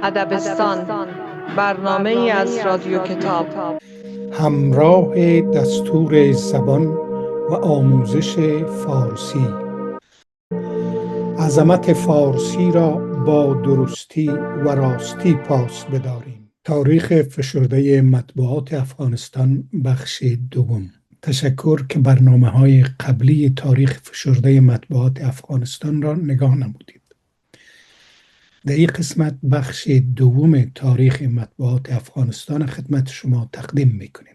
ادبستان، برنامه از رادیو کتاب. همراه دستور زبان و آموزش فارسی. عظمت فارسی را با درستی و راستی پاس بداریم. تاریخ فشرده مطبوعات افغانستان، بخش دوم. تشکر که برنامه‌های قبلی تاریخ فشرده مطبوعات افغانستان را نگاه نمودید. در این قسمت بخش دوم تاریخ مطبوعات افغانستان خدمت شما تقدیم میکنیم.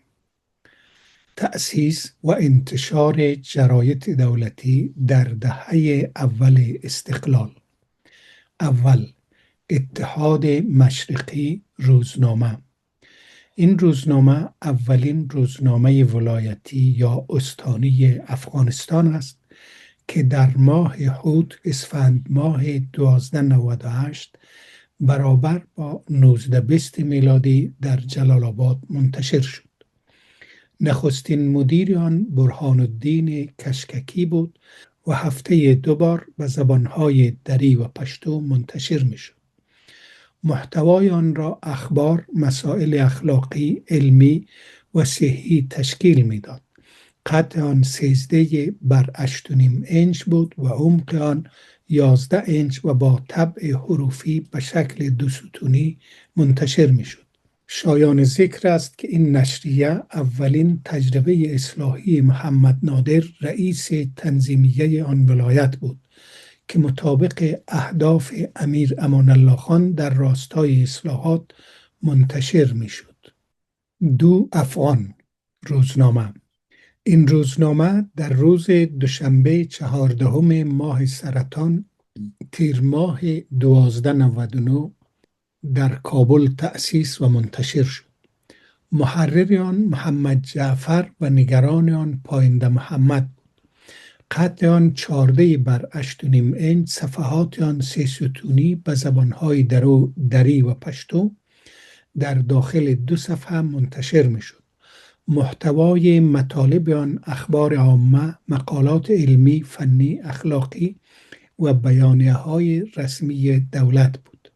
تأسیس و انتشار جراید دولتی در دهه اول استقلال. اول، اتحاد مشرقی روزنامه. این روزنامه اولین روزنامه ولایتی یا استانی افغانستان است که در ماه هود اسفند ماه 1298 برابر با 19 میلادی در جلال آباد منتشر شد. نخستین مدیر آن برهان الدین کشککی بود و هفته 2 بار به زبانهای دری و پشتو منتشر می شد. محتوای آن را اخبار، مسائل اخلاقی، علمی و صحی تشکیل می داد. قد آن 13 بر 8.5 اینچ بود و عمق آن 11 اینچ و با طبع حروفی به شکل 2 ستونی منتشر می شد. شایان ذکر است که این نشریه اولین تجربه اصلاحی محمد نادر رئیس تنظیمیه آن ولایت بود که مطابق اهداف امیر امان الله خان در راستای اصلاحات منتشر می شد. 2 افغان روزنامه. این روزنامه در روز دوشنبه 14 ماه سرطان تیر ماه 1299 در کابل تأسیس و منتشر شد. محرر آن محمد جعفر و نگران آن پاینده محمد بود. قد آن 14 بر 8.5 اینچ، صفحات آن 3 ستونی به زبانهای دری و پشتو در داخل 2 صفحه منتشر می شد. محتوای مطالب آن اخبار عامه، مقالات علمی، فنی، اخلاقی و بیانیه‌های رسمی دولت بود.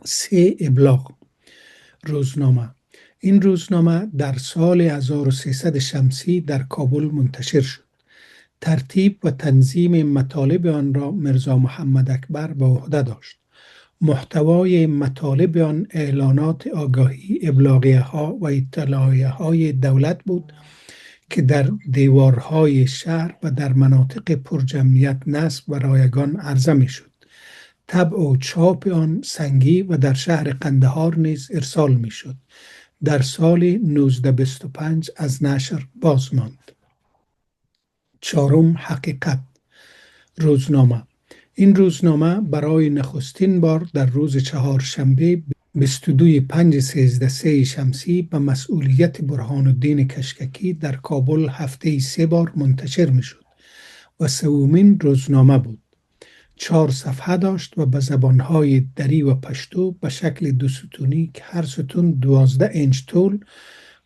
3 ابلاغ روزنامه. این روزنامه در سال 1300 شمسی در کابل منتشر شد. ترتیب و تنظیم مطالب آن را میرزا محمد اکبر به عهده داشت. محتوای مطالب آن اعلانات آگاهی، ابلاغیه‌ها و اطلاعیه‌های دولت بود که در دیوارهای شهر و در مناطق پرجمعیت نصب و رایگان عرضه می‌شد. طبع و چاپ آن سنگی و در شهر قندهار نیز ارسال می‌شد. در سال 1925 از نشر باز ماند. 4 حقیقت روزنامه. این روزنامه برای نخستین بار در روز چهارشنبه 22/5/13 شمسی به مسئولیت برهان الدین کشککی در کابل هفته 3 بار منتشر می شد و 3مین روزنامه بود. 4 صفحه داشت و به زبانهای دری و پشتو به شکل 2 ستونی که هر ستون 12 اینچ طول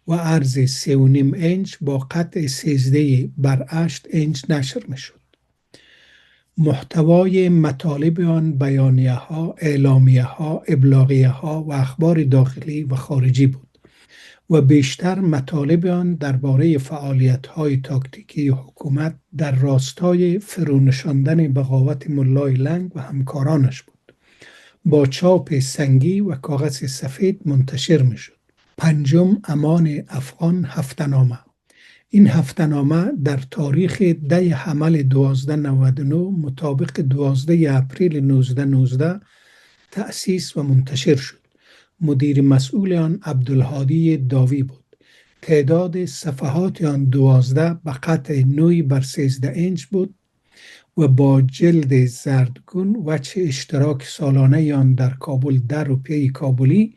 و عرض 3.5 اینچ با قطع 13 بر 8 اینچ نشر می شد. محتوای مطالب آن بیانیه‌ها، اعلامیه‌ها، ابلاغیه‌ها و اخبار داخلی و خارجی بود و بیشتر مطالب آن درباره فعالیت‌های تاکتیکی حکومت در راستای فرونشاندن بغاوت ملای لنگ و همکارانش بود. با چاپ سنگی و کاغذ سفید منتشر می‌شد. 5 امان افغان هفته‌نامه. این هفته‌نامه در تاریخ 10 حمل 1299 مطابق 12 اپریل 1919 تأسیس و منتشر شد. مدیر مسئول آن عبدالهادی داوی بود. تعداد صفحات آن 12 به قطع 9 بر 13 اینچ بود و با جلد زردگون. وجه اشتراک سالانه آن در کابل 10 روپیه کابلی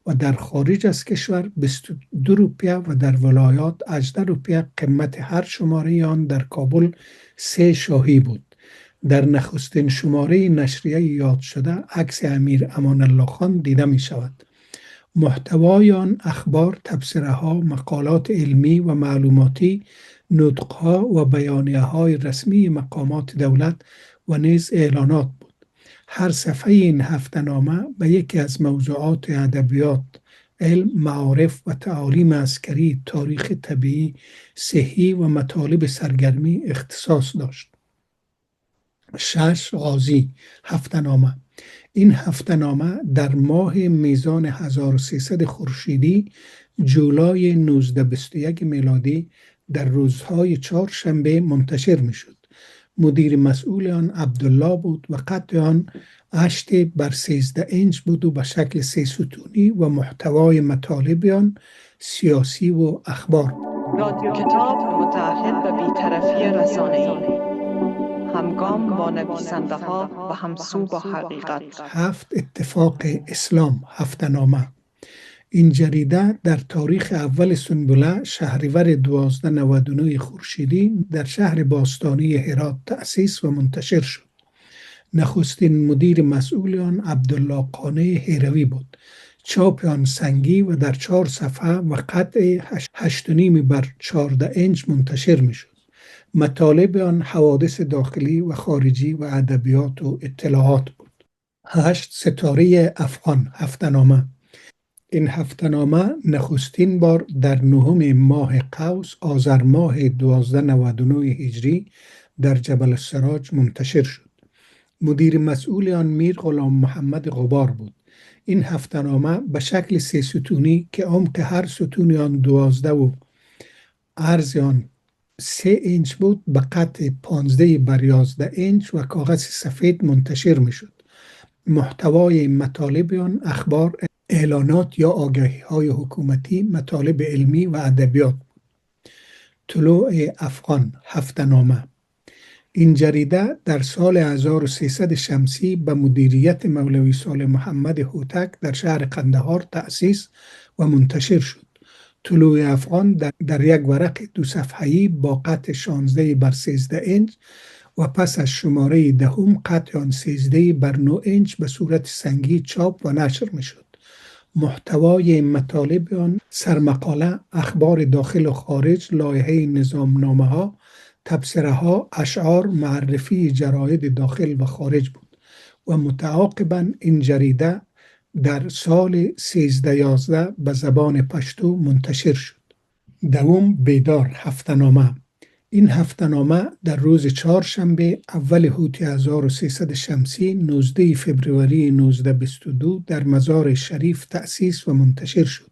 و در خارج از کشور 22 روپیه و در ولایات 18 روپیه قیمت هر شماره آن در کابل 3 شاهی بود. در نخستین شماره نشریه یاد شده عکس امیر امان الله خان دیده می شود. محتوای آن اخبار، تبصره‌ها، مقالات علمی و معلوماتی، نطق‌ها و بیانیه‌های رسمی مقامات دولت و نیز اعلانات بود. هر صفحه این هفته‌نامه به یکی از موضوعات ادبیات، علم، معارف و تعالیم عسکری، تاریخ طبیعی، صحی و مطالب سرگرمی اختصاص داشت. 6. غازی هفته‌نامه. این هفته‌نامه در ماه میزان 1300 خورشیدی جولای 1921 میلادی در روزهای چهارشنبه منتشر میشد. مدیر مسئول آن عبدالله بود و قط آن 8 بر 13 اینچ بود و به شکل 3 ستونی و محتوای مطالب آن سیاسی و اخبار بود. رادیو کتاب متعهد به بی‌طرفی رسانه‌ای، همگام با نویسنده‌ها و همسو با حقیقت. 7. اتفاق اسلام هفته‌نامه. این جریده در تاریخ اول سنبله شهریور 1299 خورشیدی در شهر باستانی هرات تأسیس و منتشر شد. نخستین مدیر مسئول آن عبدالله قانع هروی بود. چاپ آن سنگی و در 4 صفحه و قطع 8.5 بر 14 اینچ منتشر می شد. مطالب آن حوادث داخلی و خارجی و ادبیات و اطلاعات بود. 8. ستاره افغان هفته‌نامه. این هفته‌نامه نخستین بار در 9 ماه قوس آذر ماه 1299 هجری در جبل السراج منتشر شد. مدیر مسئول آن میر غلام محمد غبار بود. این هفته‌نامه به شکل 3 ستونی که عمق هر ستون آن 12 و عرض آن 3 اینچ بود به قطع 15 بر 11 اینچ و کاغذ سفید منتشر می شد. محتوای مطالب آن اخبار، اعلانات یا آگهی‌های حکومتی، مطالب علمی و ادبیات بود. طلوع افغان هفته‌نامه. این جریده در سال 1300 شمسی به مدیریت مولوی صالح محمد هوتک در شهر قندهار تأسیس و منتشر شد. طلوع افغان در یک ورق 2 صفحه‌ای با قطع 16 بر 13 اینچ و پس از شماره دهم قطع آن 13 بر 9 اینچ به صورت سنگی چاپ و نشر می شد. محتوای مطالب آن سرمقاله، اخبار داخل و خارج، لایحه نظامنامه‌ها، تبصره‌ها، اشعار، معرفی جراید داخل و خارج بود و متعاقباً این جریده در سال 1311 به زبان پشتو منتشر شد. 2. بیدار هفته‌نامه. این هفته‌نامه در روز چهارشنبه اول هوتی 1300 شمسی 19 فبروری 1922 در مزار شریف تأسیس و منتشر شد.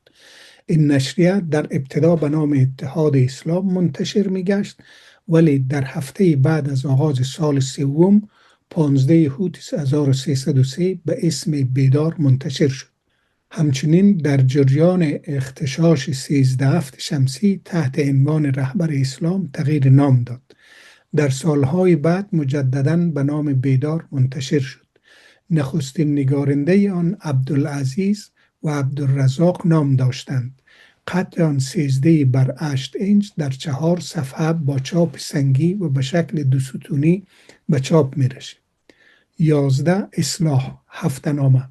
این نشریه در ابتدا به نام اتحاد اسلام منتشر می گشت ولی در هفته بعد از آغاز سال سوم 15 هوتی 1303 به اسم بیدار منتشر شد. همچنین در جریان اغتشاش 13 هفت شمسی تحت عنوان رهبر اسلام تغییر نام داد. در سالهای بعد مجدداً به نام بیدار منتشر شد. نخستین نگارنده آن عبدالعزیز و عبدالرزاق نام داشتند. قطع آن 13 بر 8 اینچ در 4 صفحه با چاپ سنگی و به شکل 2 ستونی به چاپ می رسید. 11. اصلاح هفته‌نامه.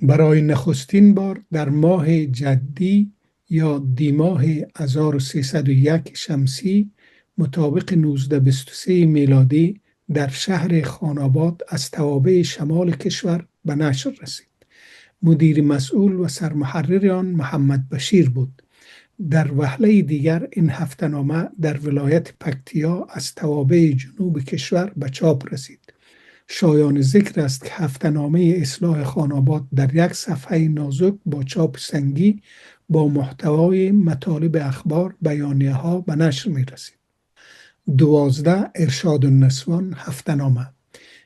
برای نخستین بار در ماه جدی یا دیماه 1301 شمسی مطابق 1923 میلادی در شهر خان‌آباد از توابع شمال کشور به نشر رسید. مدیر مسئول و سرمحرر آن محمد بشیر بود. در وهله دیگر این هفته‌نامه در ولایت پکتیا از توابع جنوب کشور به چاپ رسید. شایان ذکر است که هفته‌نامه اصلاح خان‌آباد در 1 صفحه نازک با چاپ سنگی با محتوای مطالب اخبار، بیانیه‌ها به نشر می رسید. 12. ارشاد النسوان هفته‌نامه.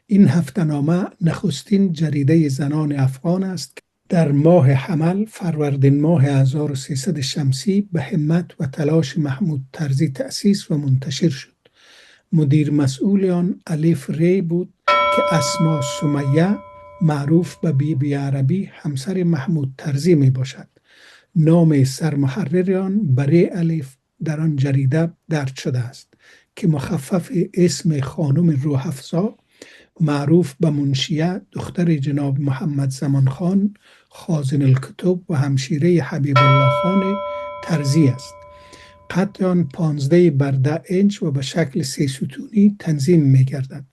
این هفته‌نامه نخستین جریده زنان افغان است که در ماه حمل فروردین ماه 1300 شمسی به همت و تلاش محمود طرزی تأسیس و منتشر شد. مدیر مسئول آن الیف ری بود که اسما سمیه معروف به بی عربی همسر محمود طرزی می باشد. نام سرمحرر آن بری الیف در آن جریده درج شده است که مخفف اسم خانم روح‌افزا معروف به منشیه دختر جناب محمد زمان خان خازن الکتب و همشیره حبیب الله خان طرزی است. قطع آن 15 بر 10 اینچ و به شکل 3 ستونی تنظیم می گردد.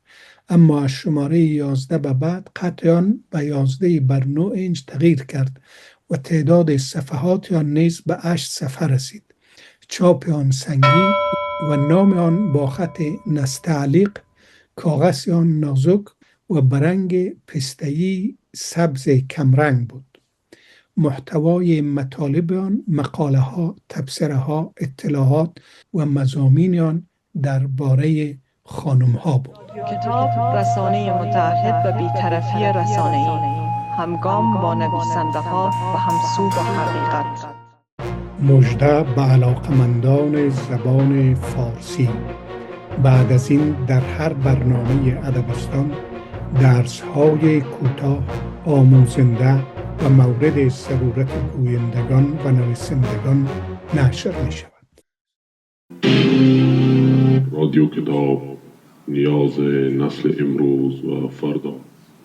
اما از شماره 11 به بعد قطع آن به 11 بر 9 اینچ تغییر کرد و تعداد صفحات آن نیز به 8 صفحه رسید. چاپ آن سنگی و نام آن با خط نستعلیق، کاغذ آن نازک و برنگ پسته‌ای سبز کمرنگ بود. محتوای مطالب آن مقاله ها، تبصره ها، اطلاعات و مضامین آن درباره خانم ها بود. کتاب رسانه متعهد به بی‌طرفی رسانه‌ای، همگام با نویسنده ها و همسو با حقیقت. مژده به علاقمندان زبان فارسی. بعد از این در هر برنامه ادبستان درس‌های کوتاه، آموزنده و مورد ضرورت گویندگان و نویسندگان نشر می شود. رادیو کتاب، نیاز نسل امروز و فردا.